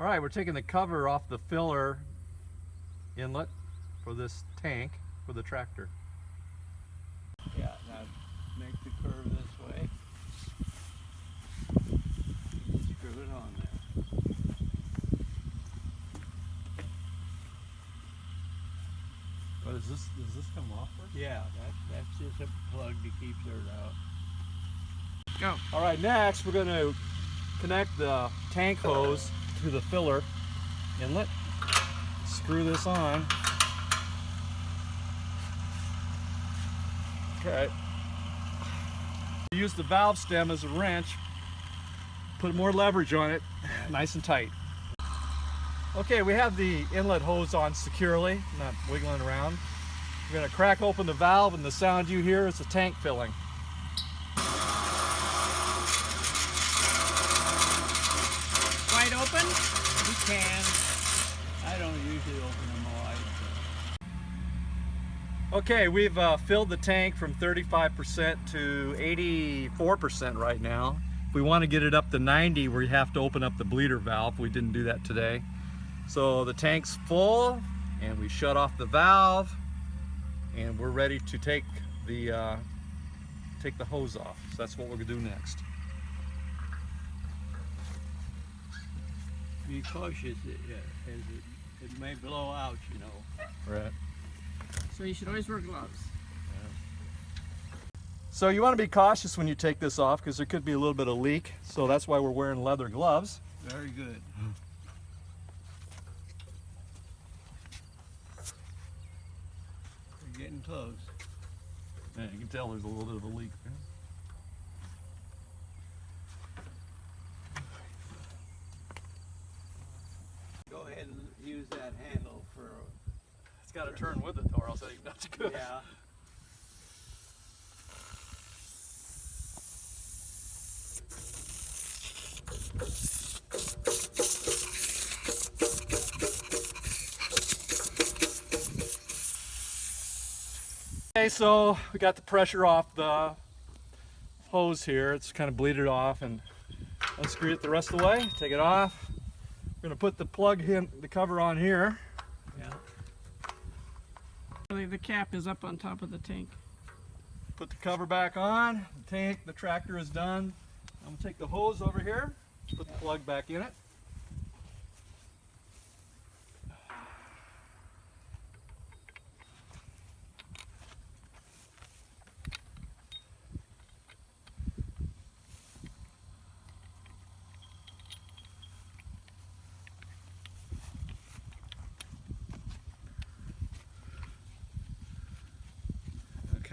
All right, we're taking the cover off the filler inlet for this tank for the tractor. Yeah, now make the curve this way. You screw it on there. What is this? Does this come off first? Yeah, that's just a plug to keep dirt out. Go. All right, next we're going to connect the tank hose to the filler inlet. Screw this on. Okay. Use the valve stem as a wrench. Put more leverage on it, nice and tight. Okay, we have the inlet hose on securely, not wiggling around. We're going to crack open the valve, and the sound you hear is the tank filling. Wide open? You can. I don't usually open them wide. Okay, we've filled the tank from 35% to 84% right now. If we want to get it up to 90, we have to open up the bleeder valve. We didn't do that today. So the tank's full, and we shut off the valve, and we're ready to take the hose off. So that's what we're gonna do next. Be cautious, it may blow out, you know. Right. So you should always wear gloves. So you want to be cautious when you take this off because there could be a little bit of leak. So that's why we're wearing leather gloves. Very good. We're getting close. Yeah, you can tell there's a little bit of a leak there. Go ahead and use that handle for. It's got to turn with it, or else it ain't not good. Yeah. Okay, so we got the pressure off the hose here. It's kind of bleeded off, and unscrew it the rest of the way. Take it off. We're gonna put the plug in, the cover on here. Yeah. The cap is up on top of the tank. Put the cover back on. The tank, the tractor is done. I'm gonna take the hose over here. Put the plug back in it.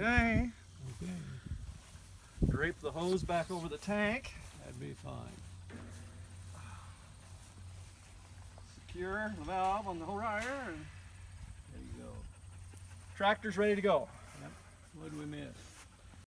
Okay. Okay. Drape the hose back over the tank. That'd be fine. Secure the valve on the wire, and There you go. tractor's ready to go. What did we miss?